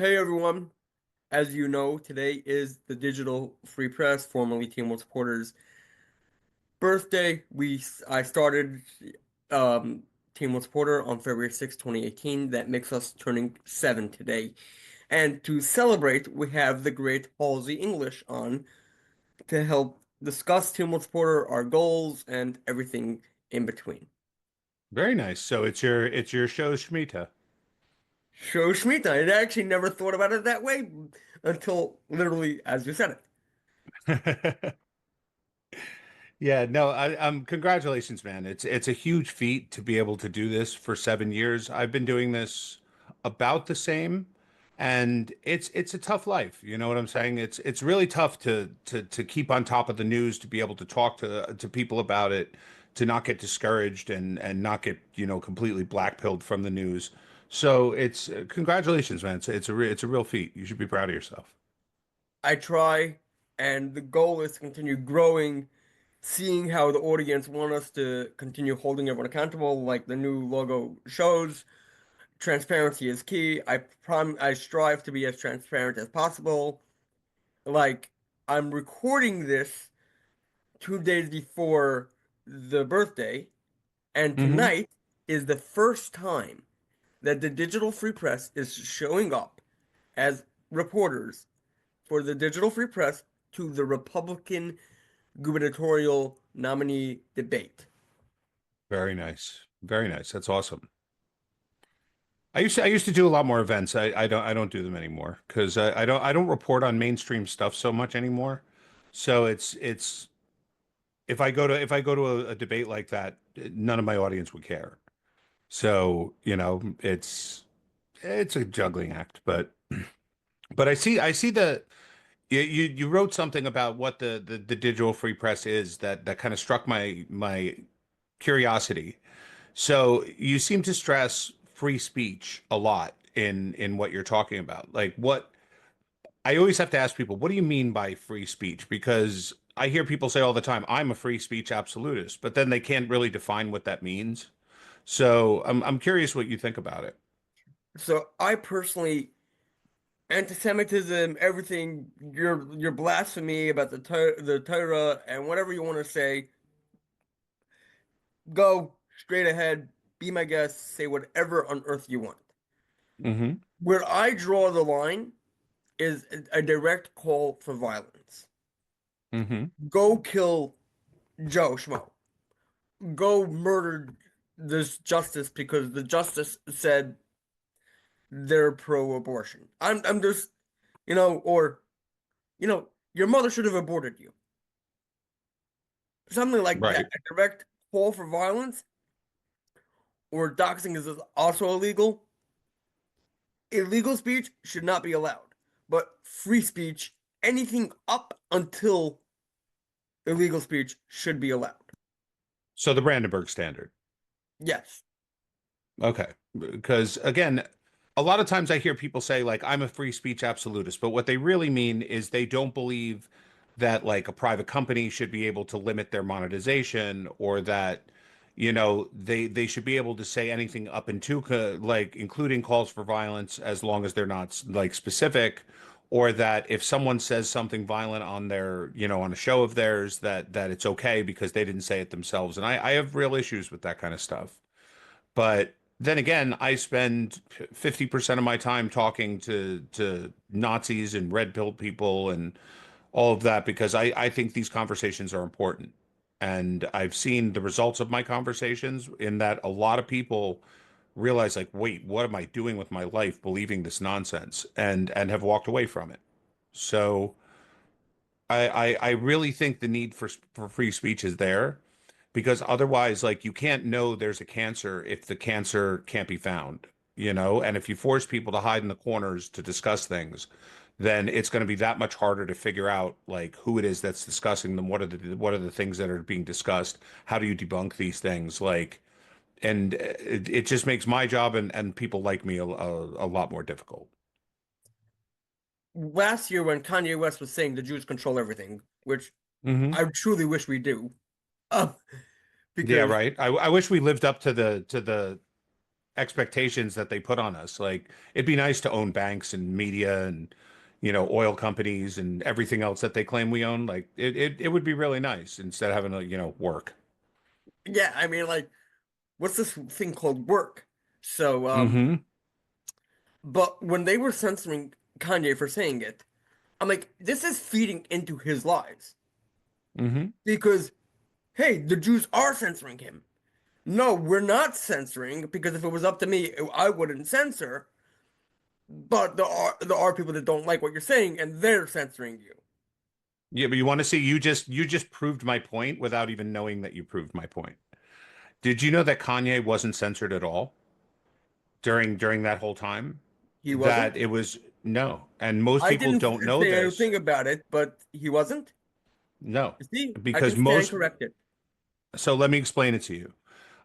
Hey everyone, as you know, today is the Digital Free Press, formerly Team World Supporters' birthday. I started um, Team World Supporter on February 6, 2018. That makes us turning 7 today. And to celebrate, we have the great Halsey English on to help discuss Team World Supporter, our goals, and everything in between. Very nice. So it's your show, Schmidt. Show Schmidt. I actually never thought about it that way until literally as you said it. Yeah, no, congratulations, man. It's a huge feat to be able to do this for 7 years. I've been doing this about the same, and it's a tough life. You know what I'm saying? It's really tough to keep on top of the news, to be able to talk to people about it, to not get discouraged and not get, completely blackpilled from the news. So it's congratulations, man. It's a real feat. You should be proud of yourself. I try, and the goal is to continue growing, seeing how the audience want us to continue holding everyone accountable, like the new logo shows. Transparency is key. I strive to be as transparent as possible. Like I'm recording this 2 days before the birthday, and Hmm. tonight is the first time that the Digital Free Press is showing up as reporters for the Digital Free Press to the Republican gubernatorial nominee debate. Very nice. Very nice. That's awesome. I used to do a lot more events. I don't do them anymore because I don't report on mainstream stuff so much anymore. So it's if I go to a debate like that, none of my audience would care. So, it's a juggling act, but I see the you wrote something about what the digital free press is that kind of struck my curiosity. So you seem to stress free speech a lot in what you're talking about. Like what I always have to ask people, what do you mean by free speech? Because I hear people say all the time, I'm a free speech absolutist, but then they can't really define what that means. So I'm curious what you think about it. So I personally, anti-Semitism, everything, your blasphemy about the Torah and whatever you want to say, go straight ahead, be my guest, say whatever on earth you want. Hmm. Where I draw the line is a direct call for violence. Hmm. Go kill Joe Schmo. Go murder this justice because the justice said they're pro-abortion. I'm just, or your mother should have aborted you. Something like that. Right. A direct call for violence or doxing is also illegal. Illegal speech should not be allowed. But free speech, anything up until illegal speech should be allowed. So the Brandenburg Standard. Yes. Okay. Because again, a lot of times I hear people say, like, I'm a free speech absolutist, but what they really mean is they don't believe that, like, a private company should be able to limit their monetization or that, they should be able to say anything up into, like, including calls for violence as long as they're not, like, specific, or that if someone says something violent on their, on a show of theirs, that it's okay because they didn't say it themselves. And I have real issues with that kind of stuff. But then again, I spend 50% of my time talking to Nazis and red pill people and all of that because I think these conversations are important. And I've seen the results of my conversations in that a lot of people realize, like, wait, what am I doing with my life believing this nonsense, and have walked away from it. So I really think the need for free speech is there because otherwise, like, you can't know there's a cancer if the cancer can't be found, and if you force people to hide in the corners to discuss things, then it's going to be that much harder to figure out, like, who it is that's discussing them. What are the things that are being discussed? How do you debunk these things? Like, and it just makes my job and people like me a lot more difficult. Last year when Kanye West was saying the Jews control everything, which Hmm. I truly wish we do. Uh, Yeah, because right. I wish we lived up to the expectations that they put on us. Like it'd be nice to own banks and media and oil companies and everything else that they claim we own. Like it would be really nice instead of having to work. Yeah, I mean, like, what's this thing called work? So, Hmm. but when they were censoring Kanye for saying it, I'm like, this is feeding into his lies. Hmm. Because, hey, the Jews are censoring him. No, we're not censoring because if it was up to me, I wouldn't censor. But there are people that don't like what you're saying and they're censoring you. Yeah, but you want to see you just proved my point without even knowing that you proved my point. Did you know that Kanye wasn't censored at all during that whole time? He That wasn't. it was no, and most I people didn't don't know say this. anything about it, but he wasn't. No, You see, I because can stand most corrected. so let me explain it to you.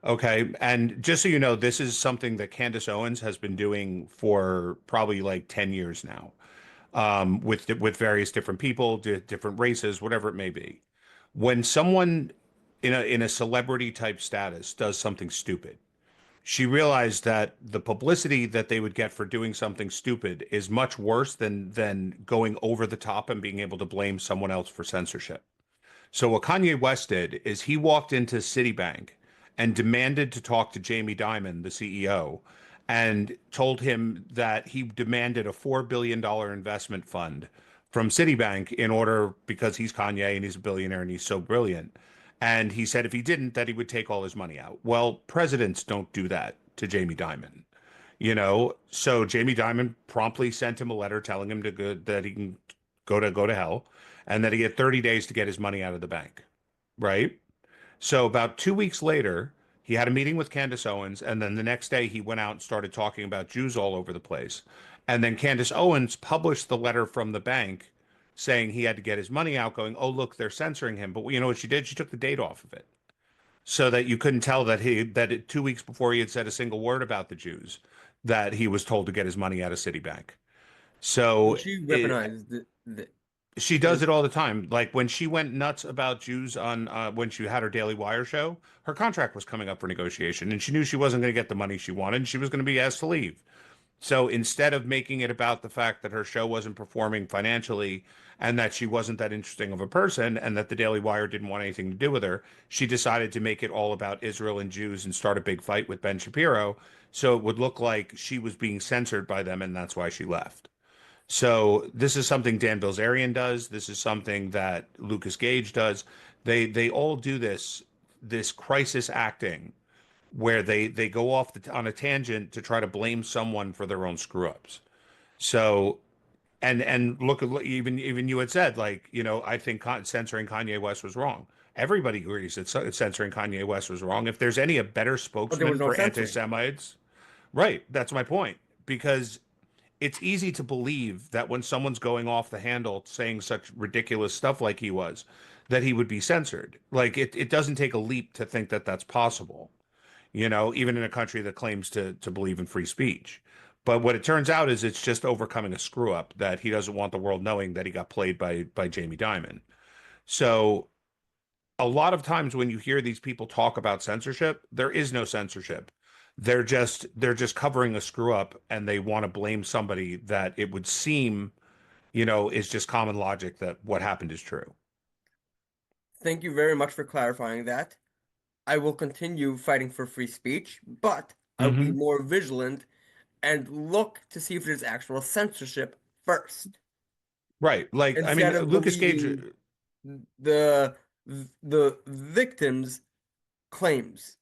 Okay. And just so you know, this is something that Candace Owens has been doing for probably like 10 years now, with various different people, different races, whatever it may be. When someone in a celebrity type status does something stupid, she realized that the publicity that they would get for doing something stupid is much worse than going over the top and being able to blame someone else for censorship. So what Kanye West did is he walked into Citibank and demanded to talk to Jamie Dimon, the CEO, and told him that he demanded a $4 billion investment fund from Citibank in order because he's Kanye and he's a billionaire and he's so brilliant. And he said if he didn't, that he would take all his money out. Well, presidents don't do that to Jamie Dimon. So Jamie Dimon promptly sent him a letter telling him that he can go to hell, and that he had 30 days to get his money out of the bank, right? So about 2 weeks later, he had a meeting with Candace Owens, and then the next day he went out and started talking about Jews all over the place. And then Candace Owens published the letter from the bank saying he had to get his money out, going, "Oh, look, they're censoring him." But you know what she did? She took the date off of it so that you couldn't tell that 2 weeks before he had said a single word about the Jews, that he was told to get his money out of Citibank. So So she it, weaponized she does his. it all the time. Like when she went nuts about Jews on when she had her Daily Wire show, her contract was coming up for negotiation, and she knew she wasn't going to get the money she wanted, and she was going to be asked to leave. So instead of making it about the fact that her show wasn't performing financially and that she wasn't that interesting of a person and that the Daily Wire didn't want anything to do with her, she decided to make it all about Israel and Jews and start a big fight with Ben Shapiro. So it would look like she was being censored by them, and that's why she left. So this is something Dan Bilzerian does. This is something that Lucas Gage does. They all do this crisis acting where they go off on a tangent to try to blame someone for their own screw ups. So and look at even you had said like I think censoring Kanye West was wrong. Everybody agrees that censoring Kanye West was wrong. If there's any a better But there was spokesman no for censoring. anti-Semites, right? That's my point. Because it's easy to believe that when someone's going off the handle saying such ridiculous stuff like he was, that he would be censored. Like it doesn't take a leap to think that that's possible, even in a country that claims to believe in free speech. But what it turns out is it's just overcoming a screw up that he doesn't want the world knowing that he got played by Jamie Dimon. So a lot of times when you hear these people talk about censorship, there is no censorship. They're just covering a screw up and they want to blame somebody that it would seem, is just common logic that what happened is true. Thank you very much for clarifying that. I will continue fighting for free speech, but I will be Hmm. more vigilant and look to see if there's actual censorship first, Right. Like, I mean, instead of Lucas Gage. believing the the victim's claims.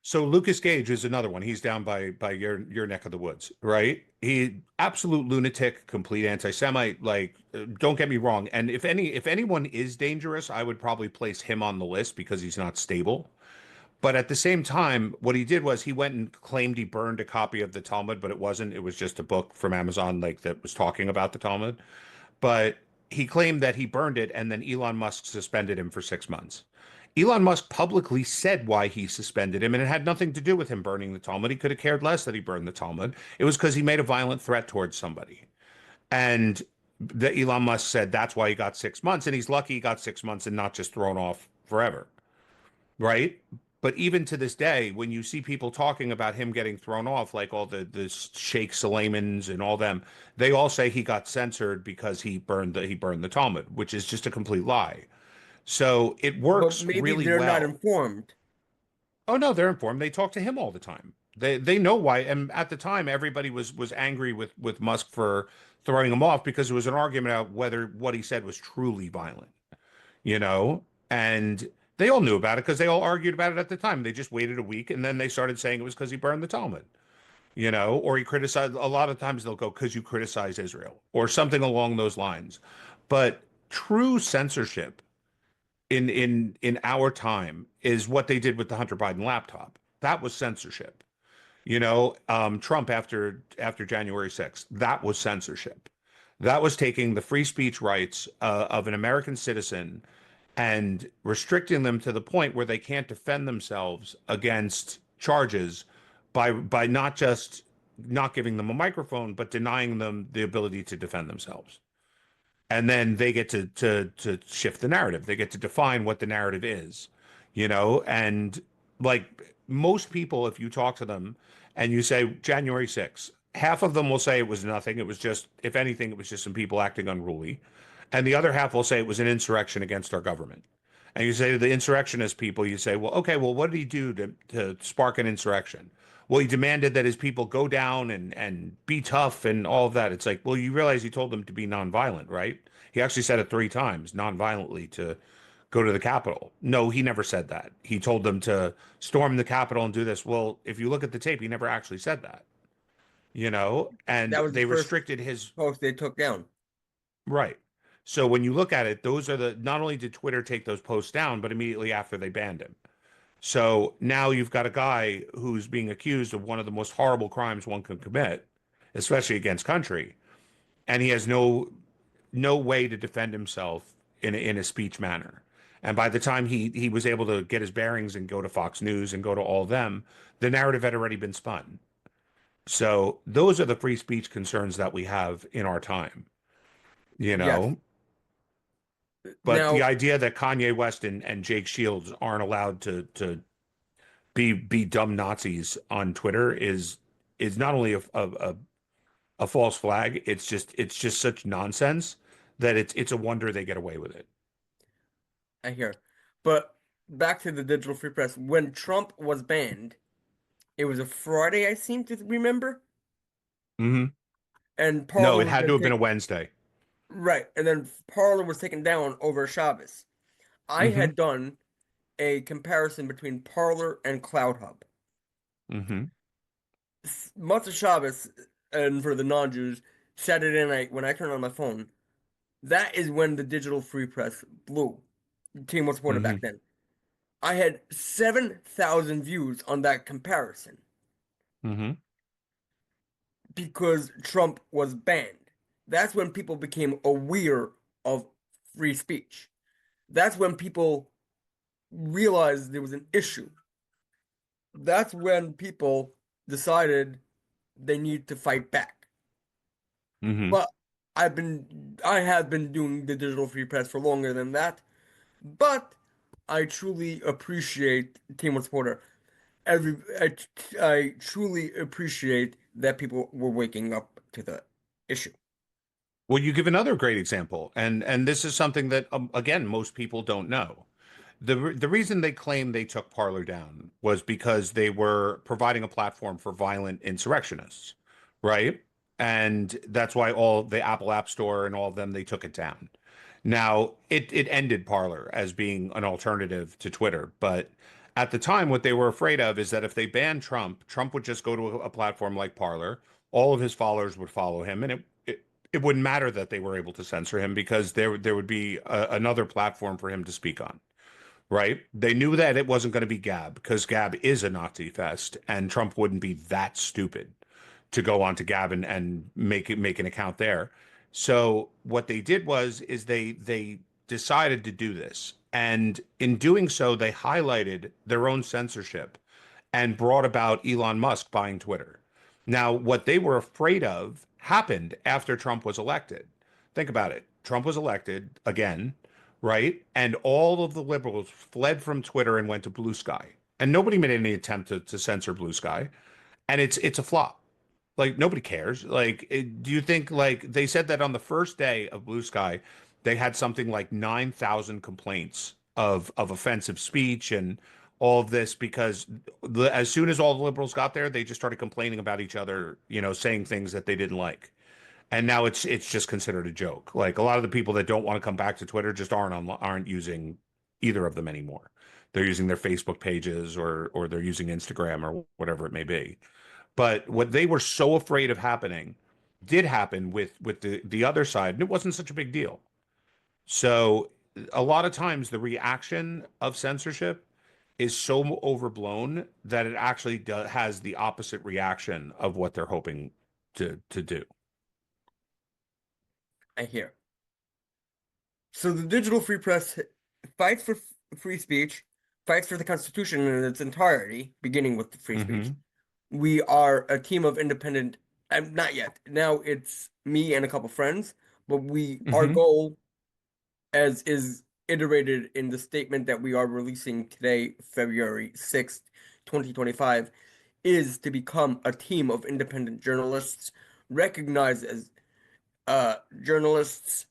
So Lucas Gage is another one. He's down by your neck of the woods, right? He absolute lunatic, complete anti-Semite. Like, don't get me wrong. And if anyone is dangerous, I would probably place him on the list because he's not stable. But at the same time, what he did was he went and claimed he burned a copy of the Talmud, but it wasn't. It was just a book from Amazon, like that was talking about the Talmud. But he claimed that he burned it, and then Elon Musk suspended him for 6 months. Elon Musk publicly said why he suspended him, and it had nothing to do with him burning the Talmud. He could have cared less that he burned the Talmud. It was because he made a violent threat towards somebody. And the Elon Musk said that's why he got 6 months, and he's lucky he got 6 months and not just thrown off forever, right? But even to this day, when you see people talking about him getting thrown off, like all the Sheikh Suleimans and all them, they all say he got censored because he burned the Talmud, which is just a complete lie. So it But works maybe really they're not well. informed. Oh no, they're informed. They talk to him all the time. They know why. And at the time, everybody was angry with Musk for throwing him off because it was an argument about whether what he said was truly violent, you know? And they all knew about it because they all argued about it at the time. They just waited a week and then they started saying it was because he burned the Talmud, or he criticized. A lot of times they'll go because you criticize Israel or something along those lines. But true censorship in our time is what they did with the Hunter Biden laptop. That was censorship. Trump after January 6th, that was censorship. That was taking the free speech rights of an American citizen and restricting them to the point where they can't defend themselves against charges by not just not giving them a microphone, but denying them the ability to defend themselves. And then they get to shift the narrative. They get to define what the narrative is, and like most people, if you talk to them and you say January 6th, half of them will say it was nothing. It was just, if anything, it was just some people acting unruly. And the other half will say it was an insurrection against our government. And you say to the insurrectionist people, you say, well, okay, well, what did he do to spark an insurrection? Well, he demanded that his people go down and be tough and all of that. It's like, well, you realize he told them to be nonviolent, right? He actually said it 3 times, nonviolently, to go to the Capitol. No, he never said that. He told them to storm the Capitol and do this. Well, if you look at the tape, he never actually said that, and That was the they first restricted his post they took down. right. So when you look at it, those are not only did Twitter take those posts down, but immediately after they banned him. So now you've got a guy who's being accused of one of the most horrible crimes one can commit, especially against country, and he has no way to defend himself in a speech manner. And by the time he was able to get his bearings and go to Fox News and go to all of them, the narrative had already been spun. So those are the free speech concerns that we have in our time, you Yes. know. But the Now, idea that Kanye West and Jake Shields aren't allowed to be dumb Nazis on Twitter is not only a false flag, it's just such nonsense that it's a wonder they get away with it. I hear. But back to the digital free press. When Trump was banned, it was a Friday, I seem to remember, Hmm. and No, Parler it was had to then have been a taken Wednesday. right, and then Parler was taken down over Shabbos. I Hmm. had done a comparison between Parler and CloudHub. Hmm. Month of Shabbos, and for the non-Jews, Saturday night when I turned on my phone, that is when the digital free press blew. The team was supported Hmm. back then. I had 7,000 views on that comparison Hmm. because Trump was banned. That's when people became aware of free speech. That's when people realized there was an issue. That's when people decided they need to fight back. Hmm. But I have been doing the digital free press for longer than that. But I truly appreciate Team One Supporter. I truly appreciate that people were waking up to the issue. Well, you give another great example, and this is something that again most people don't know. The reason they claim they took Parler down was because they were providing a platform for violent insurrectionists, right? And that's why all the Apple App Store and all of them they took it down. Now, it ended Parler as being an alternative to Twitter, but at the time, what they were afraid of is that if they banned Trump, Trump would just go to a platform like Parler, all of his followers would follow him, and it wouldn't matter that they were able to censor him because there would be another platform for him to speak on, right? They knew that it wasn't going to be Gab because Gab is a Nazi fest, and Trump wouldn't be that stupid to go on to Gab and make an account there. So what they did was is they decided to do this, and in doing so, they highlighted their own censorship and brought about Elon Musk buying Twitter. Now, what they were afraid of happened after Trump was elected. Think about it. Trump was elected again, right? And all of the liberals fled from Twitter and went to Blue Sky. and nobody made any attempt to censor Blue Sky, and it's a flop. Like nobody cares. Like, do you think like they said that on the first day of Blue Sky, they had something like 9,000 complaints of offensive speech and all of this because as soon as all the liberals got there, they just started complaining about each other, saying things that they didn't like. And now it's just considered a joke. Like a lot of the people that don't want to come back to Twitter just aren't using either of them anymore. They're using their Facebook pages or they're using Instagram or whatever it may be. But what they were so afraid of happening did happen with the other side, and it wasn't such a big deal. So a lot of times the reaction of censorship is so overblown that it actually has the opposite reaction of what they're hoping to do. I hear. So the digital free press fights for free speech, fights for the Constitution in its entirety, beginning with the free speech. Hmm. We are a team of independent, not yet. Now it's me and a couple friends, but our Hmm. goal, as is iterated in the statement that we are releasing today, February 6th, 2025, is to become a team of independent journalists, recognized as journalists,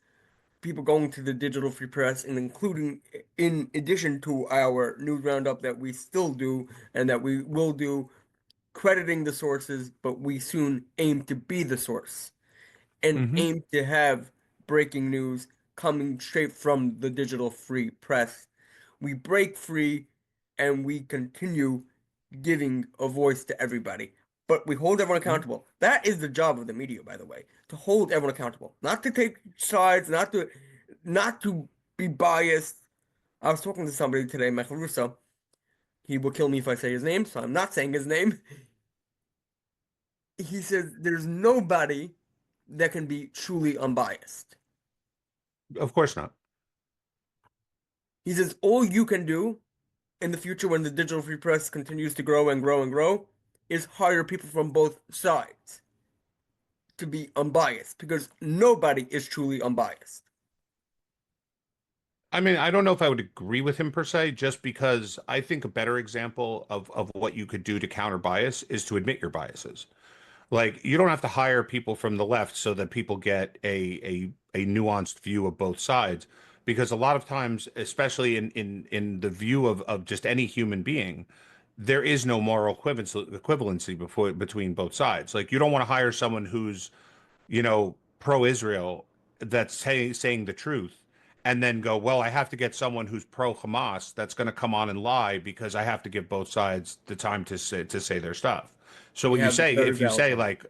people going to the digital free press, and including, in addition to our news roundup that we still do and that we will do, crediting the sources, but we soon aim to be the source and Hmm. aim to have breaking news coming straight from the digital free press. We break free and we continue giving a voice to everybody, but we hold everyone accountable. That is the job of the media, by the way, to hold everyone accountable, not to take sides, not to be biased. I was talking to somebody today, Michael Russo. He will kill me if I say his name, so I'm not saying his name. He says there's nobody that can be truly unbiased. Of course not. He says all you can do in the future when the digital free press continues to grow and grow and grow is hire people from both sides to be unbiased because nobody is truly unbiased. I mean, I don't know if I would agree with him per se, just because I think a better example of what you could do to counter bias is to admit your biases. Like you don't have to hire people from the left so that people get a nuanced view of both sides, because a lot of times, especially in the view of just any human being, there is no moral equivalency between both sides. Like you don't want to hire someone who's pro-Israel that's saying the truth, and then go, well, I have to get someone who's pro-Hamas that's going to come on and lie because I have to give both sides the time to say their stuff. So You what you have a say, very if you valid say point. like,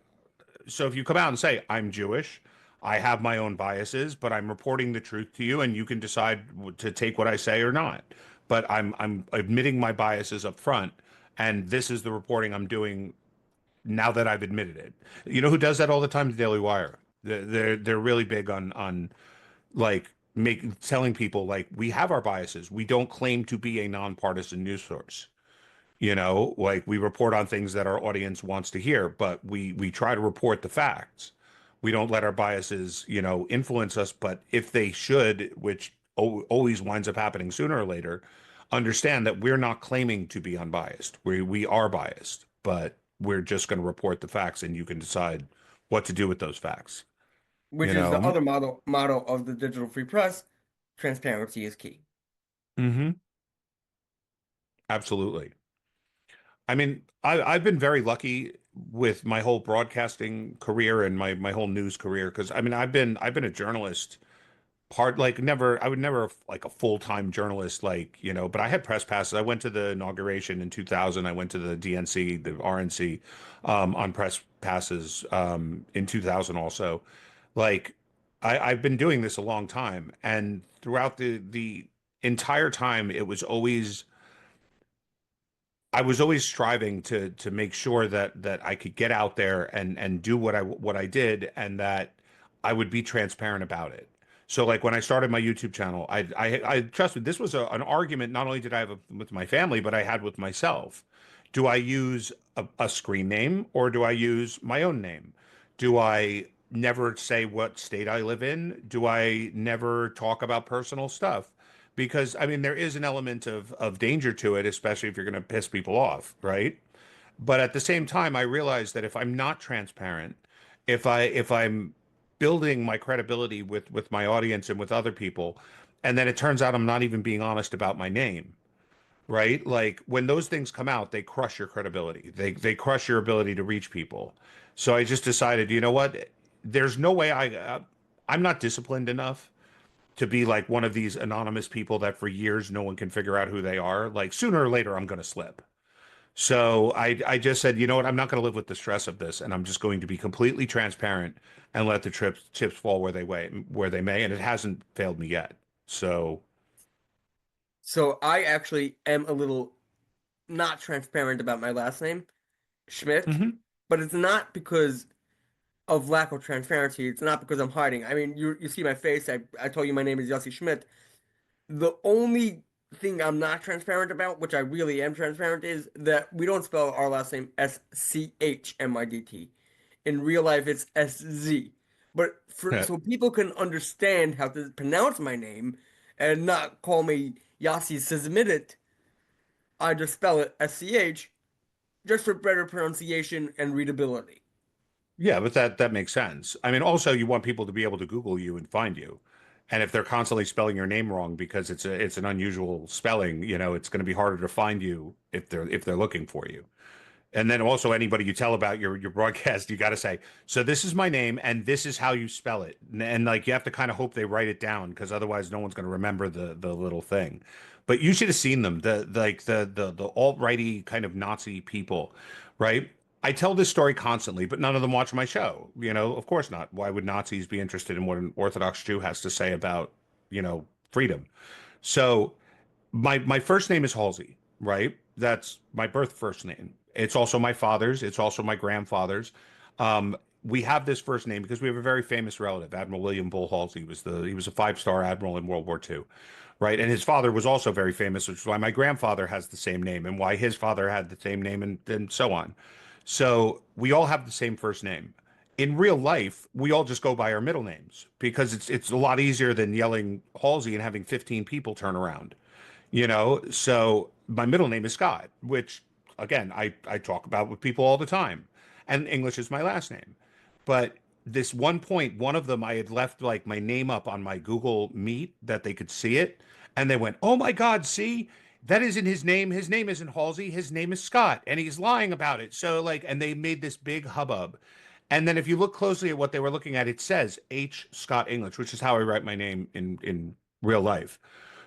so if you come out and say, I'm Jewish, I have my own biases, but I'm reporting the truth to you, and you can decide to take what I say or not. But I'm admitting my biases up front, and this is the reporting I'm doing now that I've admitted it. You know who does that all the time? The Daily Wire. They're really big on like telling people like we have our biases. We don't claim to be a nonpartisan news source. Like we report on things that our audience wants to hear, but we try to report the facts. We don't let our biases, influence us. But if they should, which always winds up happening sooner or later, understand that we're not claiming to be unbiased. We are biased, but we're just going to report the facts, and you can decide what to do with those facts. Which You is the know? other motto of the digital free press. Transparency is key. Hmm. Absolutely. I mean, I've been very lucky with my whole broadcasting career and my whole news career because I mean I've been a journalist part like never I would never like a full-time journalist but I had press passes. I went to the inauguration in 2000. I went to the DNC, the RNC on press passes in 2000 also. Like I've been doing this a long time, and throughout the entire time I was always striving to make sure that I could get out there and do what I did, and that I would be transparent about it. So like when I started my YouTube channel, I trust me, this was an argument not only did I have with my family, but I had with myself. Do I use a screen name or do I use my own name? Do I never say what state I live in? Do I never talk about personal stuff? because I mean there is an element of danger to it, especially if you're going to piss people off, right? But at the same time, I realize that if I'm not transparent, if I'm building my credibility with my audience and with other people, and then it turns out I'm not even being honest about my name, right? Like when those things come out, they crush your credibility. They crush your ability to reach people. So I just decided, you know what? There's no way I'm not disciplined enough to be like one of these anonymous people that for years no one can figure out who they are. Like sooner or later I'm going to slip. So I just said, you know what? I'm not going to live with the stress of this, and I'm just going to be completely transparent and let the chips fall where they may, and it hasn't failed me yet. So, So I actually am a little not transparent about my last name, Schmidt, mhm. but it's not because of lack of transparency. It's not because I'm hiding. I mean, you see my face. I told you my name is Yossi Schmidt. The only thing I'm not transparent about, which I really am transparent, is that we don't spell our last name Schmidt. In real life, it's SZ. But for so people can understand how to pronounce my name and not call me Yossi Szmit, I just spell it SCH just for better pronunciation and readability. Yeah, but that makes sense. I mean, also you want people to be able to Google you and find you. And if they're constantly spelling your name wrong because it's an unusual spelling, you know, it's going to be harder to find you if they're looking for you. And then also anybody you tell about your broadcast, you got to say, so this is my name and this is how you spell it. And like you have to kind of hope they write it down because otherwise no one's going to remember the little thing. But you should have seen them, the alt-righty kind of Nazi people, right? I tell this story constantly, but none of them watch my show. You know, of course not. Why would Nazis be interested in what an Orthodox Jew has to say about, you know, freedom? So my first name is Halsey, right? That's my birth first name. It's also my father's. It's also my grandfather's. We have this first name because we have a very famous relative, Admiral William Bull Halsey. He was a five-star admiral in World War II, right? And his father was also very famous, which is why my grandfather has the same name and why his father had the same name and so on. So we all have the same first name. In real life, we all just go by our middle names because it's a lot easier than yelling Halsey and having 15 people turn around, you know. So my middle name is Scott, which again I talk about with people all the time, and English is my last name. But this one point, one of them, I had left like my name up on my Google Meet that they could see it, and they went, oh my God, see, that isn't his name. His name isn't Halsey. His name is Scott, and he's lying about it. So like, and they made this big hubbub. And then if you look closely at what they were looking at, it says H. Scott English, which is how I write my name in real life,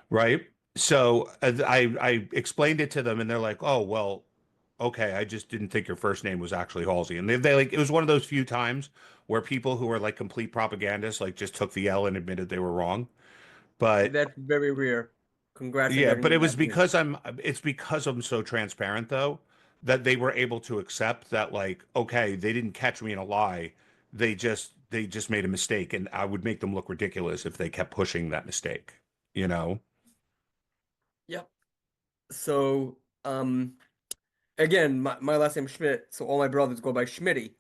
right? So I explained it to them, and they're like, "Oh, well, okay. I just didn't think your first name was actually Halsey." And they like it was one of those few times where people who are like complete propagandists like just took the L and admitted they were wrong. But That's very rare. Congrats on yeah, but getting it was that win. because it's because I'm so transparent though that they were able to accept that like, okay, they didn't catch me in a lie. They just made a mistake, and I would make them look ridiculous if they kept pushing that mistake, you know? Yep. So, again, my last name is Schmidt, so all my brothers go by Schmitty.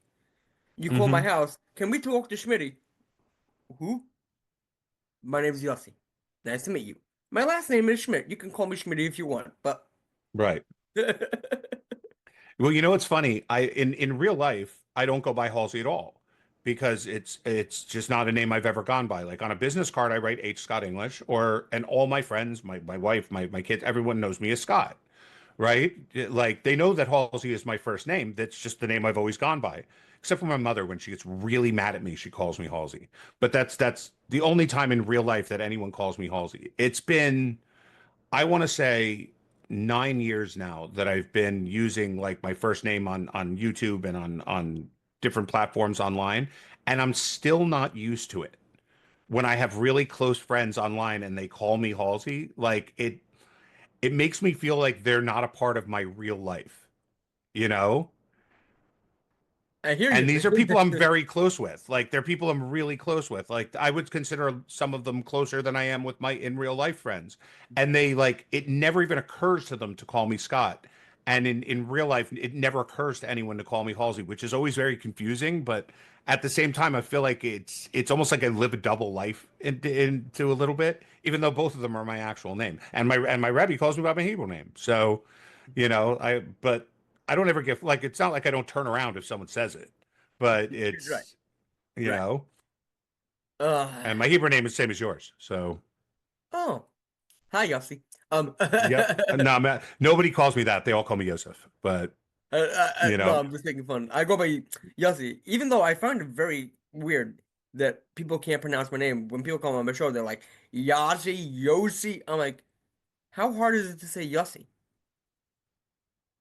You call my Hmm. house, can we talk to Schmitty? Who? My name is Yossi. Nice to meet you. My last name is Schmidt. You can call me Schmitty if you want, but Right. Well, you know what's funny? In real life, I don't go by Halsey at all because it's just not a name I've ever gone by. Like on a business card, I write H. Scott English, or and all my friends, my wife, my kids, everyone knows me as Scott, right? Like they know that Halsey is my first name. That's just the name I've always gone by. Except for my mother, when she gets really mad at me, she calls me Halsey. But that's the only time in real life that anyone calls me Halsey. It's been I want to say 9 years now that I've been using like my first name on YouTube and on different platforms online, and I'm still not used to it. When I have really close friends online and they call me Halsey, like it makes me feel like they're not a part of my real life, you know? I hear And you. these are people I'm very close with. Like they're people I'm really close with. Like I would consider some of them closer than I am with my in real life friends. And they like it never even occurs to them to call me Scott. And in real life, it never occurs to anyone to call me Halsey, which is always very confusing. But at the same time, I feel like it's almost like I live a double life into a little bit, even though both of them are my actual name. And my Rebbe calls me by my Hebrew name. So, but I don't ever get like it's not like I don't turn around if someone says it, but Right. it's you Right. know, Uh, and my Hebrew name is same as yours. So, oh, hi, Yossi. yep. No, nobody calls me that. They all call me Yosef. But you no, know, I'm just making fun. I go by Yossi, even though I find it very weird that people can't pronounce my name. When people call me on my show, they're like Yossi, Yossi. I'm like, how hard is it to say Yossi?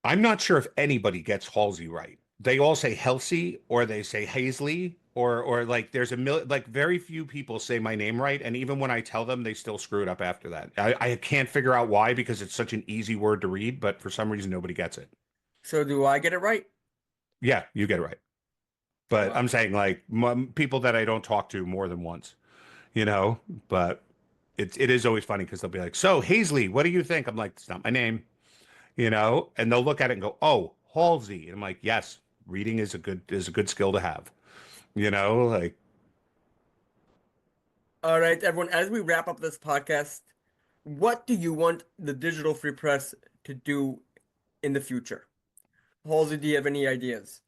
I'm not sure if anybody gets Halsey right. They all say Halsey or they say Hazley or like there's like very few people say my name right, and even when I tell them, they still screw it up after that. I can't figure out why because it's such an easy word to read, but for some reason nobody gets it. So do I get it right? Yeah, you get it right. But Wow. I'm saying like people that I don't talk to more than once, you know. But it is always funny because they'll be like, "So Hazley, what do you think?" I'm like, "It's not my name." And they'll look at it and go, "Oh, Halsey." And I'm like, "Yes, reading is a good skill to have." Like All right, everyone, as we wrap up this podcast, what do you want the digital free press to do in the future? Halsey, do you have any ideas?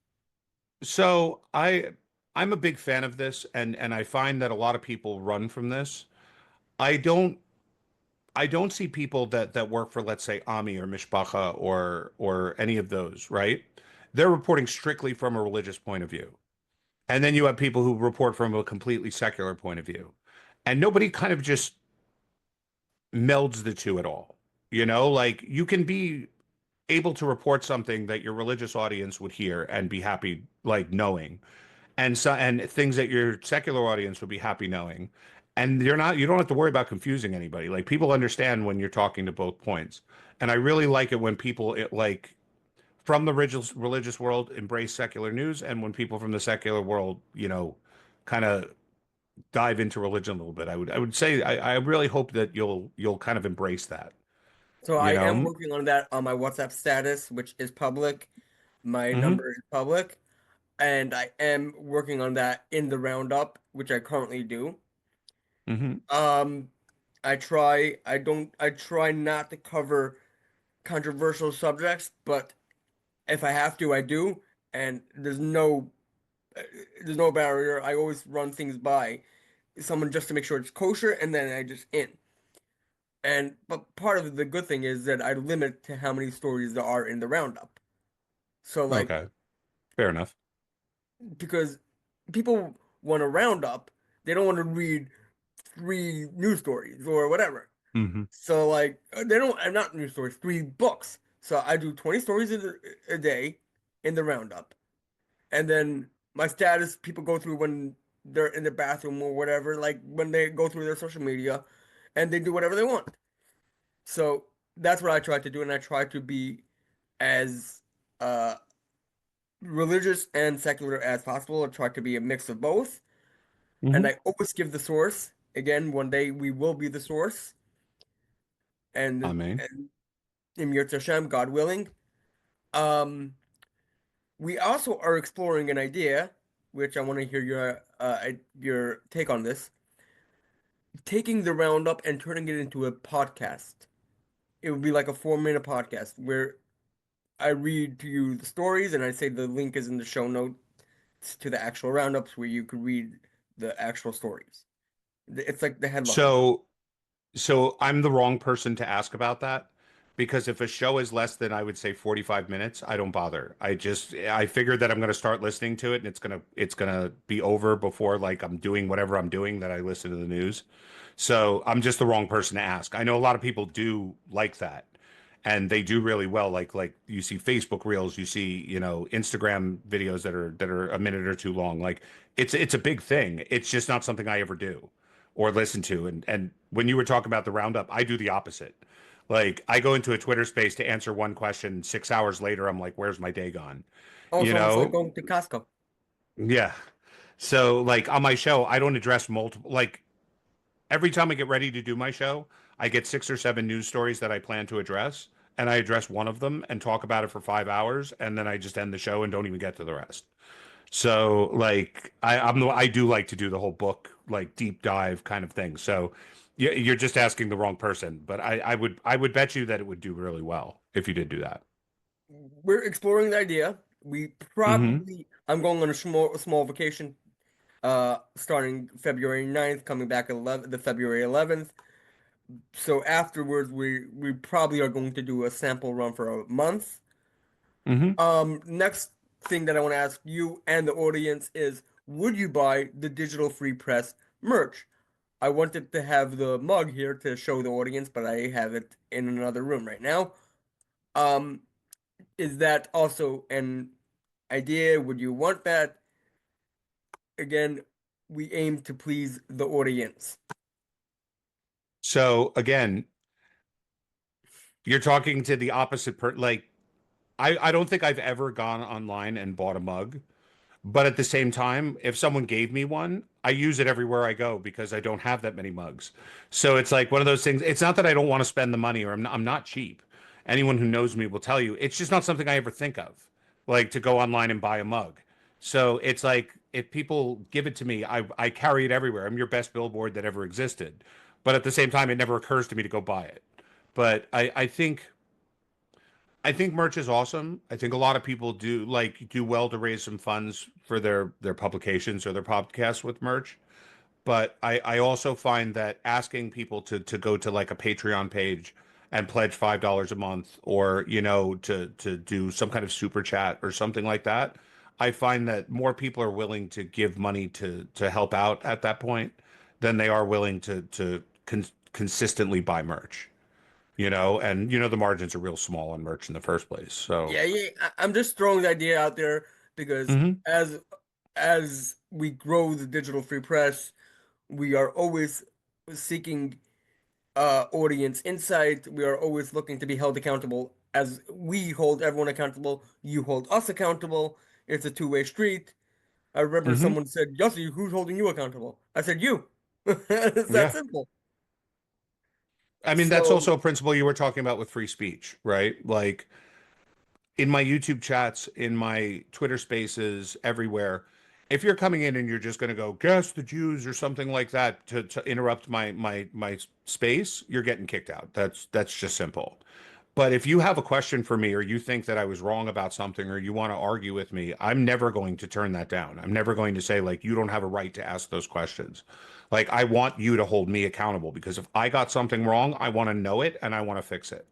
so I'm a big fan of this and I find that a lot of people run from this. I don't I don't see people that work for, let's say, Ami or Mishpacha or any of those, right? They're reporting strictly from a religious point of view. And then you have people who report from a completely secular point of view. And nobody kind of just melds the two at all. Like you can be able to report something that your religious audience would hear and be happy like knowing, and things that your secular audience would be happy knowing. And you don't have to worry about confusing anybody. Like people understand when you're talking to both points. And I really like it when people like from the religious world embrace secular news, and when people from the secular world, kind of dive into religion a little bit. I would say I really hope that you'll kind of embrace that. So I You am know. working on that on my WhatsApp status, which is public. My Mm-hmm. number is public, and I am working on that in the roundup, which I currently do. Mm-hmm. Um, I try not to cover controversial subjects, but if I have to, I do. And there's no barrier. I always run things by someone just to make sure it's kosher, and then I just in. And but part of the good thing is that I limit to how many stories there are in the roundup. So like Okay. Fair enough. because people want a roundup, they don't want to read three news stories or whatever. Mm-hmm. So like they don't not news stories, three books. So I do 20 stories a day in the roundup. And then my status people go through when they're in the bathroom or whatever, like when they go through their social media and they do whatever they want. So that's what I try to do, and I try to be as uh religious and secular as possible. I try to be a mix of both. And Mm-hmm. I always give the source. Again, one day we will be the source. Amen. And in Yirtzeh Hashem, God willing. Um, we also are exploring an idea, which I want to hear your take on this. Taking the roundup and turning it into a podcast. It would be like a 4-minute podcast where I read to you the stories and I say the link is in the show notes to the actual roundups where you could read the actual stories. It's like the headline. So So I'm the wrong person to ask about that because if a show is less than I would say 45 minutes, I don't bother. I figured that I'm going to start listening to it and it's going to be over before like I'm doing whatever I'm doing that I listen to the news. So I'm just the wrong person to ask. I know a lot of people do like that and they do really well. Like you see Facebook reels, you see, Instagram videos that are a minute or two long. Like it's a big thing. It's just not something I ever do or listen to. And when you were talking about the roundup, I do the opposite. Like I go into a Twitter space to answer one question. 6 hours later, I'm like, "Where's my day gone?" Oh, You it's almost like know? going to Costco. Yeah. So like on my show, I don't address multiple. Like every time I get ready to do my show, I get 6 or 7 news stories that I plan to address, and I address one of them and talk about it for 5 hours, and then I just end the show and don't even get to the rest. So like I do like to do the whole book like deep dive kind of thing. So you're just asking the wrong person, but I would bet you that it would do really well if you did do that. We're exploring the idea. We Hmm. probably I'm going on a small vacation starting February 9th, coming back 11 the February 11th. So afterwards we probably are going to do a sample run for a month. Hmm. Next thing that I want to ask you and the audience is, would you buy the digital free press merch? I wanted to have the mug here to show the audience, but I have it in another room right now. Um, is that also an idea? Would you want that? Again, we aim to please the audience. So again, you're talking to the opposite like I don't think I've ever gone online and bought a mug. But at the same time, if someone gave me one, I use it everywhere I go because I don't have that many mugs. So it's like one of those things. It's not that I don't want to spend the money or I'm not cheap. Anyone who knows me will tell you it's just not something I ever think of, like to go online and buy a mug. So it's like if people give it to me, I carry it everywhere. I'm your best billboard that ever existed. But at the same time, it never occurs to me to go buy it. But I think merch is awesome. I think a lot of people do well to raise some funds for their publications or their podcasts with merch. But I also find that asking people to go to like a Patreon page and pledge $5 a month or to do some kind of super chat or something like that, I find that more people are willing to give money to help out at that point than they are willing to consistently buy merch. And the margins are real small on merch in the first place. So, Yeah. I'm just throwing the idea out there because hmm as as we grow the digital free press, we are always seeking audience insight. We are always looking to be held accountable. As we hold everyone accountable, you hold us accountable. It's a two-way street. I remember hmm someone said, Yossi, who's holding you accountable? I said, you. It's that yeah. simple. I mean, that's So, also a principle you were talking about with free speech, right? Like in my YouTube chats, in my Twitter spaces, everywhere, if you're coming in and you're just going to go, guess the Jews or something like that to interrupt my space, you're getting kicked out. That's just simple. But if you have a question for me or you think that I was wrong about something or you want to argue with me, I'm never going to turn that down. I'm never going to say, like, you don't have a right to ask those questions. Like, I want you to hold me accountable because if I got something wrong, I want to know it and I want to fix it.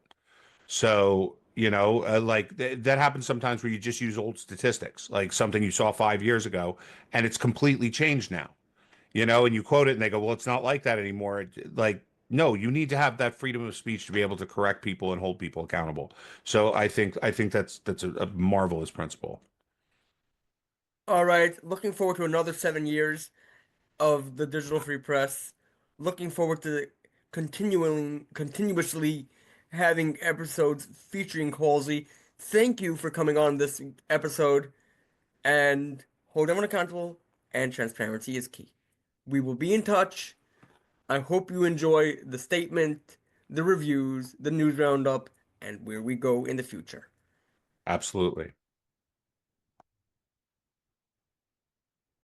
So, like that happens sometimes where you just use old statistics, like something you saw 5 years ago and it's completely changed now, and you quote it and they go, well, it's not like that anymore. Like, no, you need to have that freedom of speech to be able to correct people and hold people accountable. So I think that's a marvelous principle. all right, looking forward to another 7 years of the digital free press. Looking forward to continuously having episodes featuring Halsey. Thank you for coming on this episode and hold everyone accountable, and transparency is key. We will be in touch. I hope you enjoy the statement, the reviews, the news roundup, and where we go in the future. Absolutely.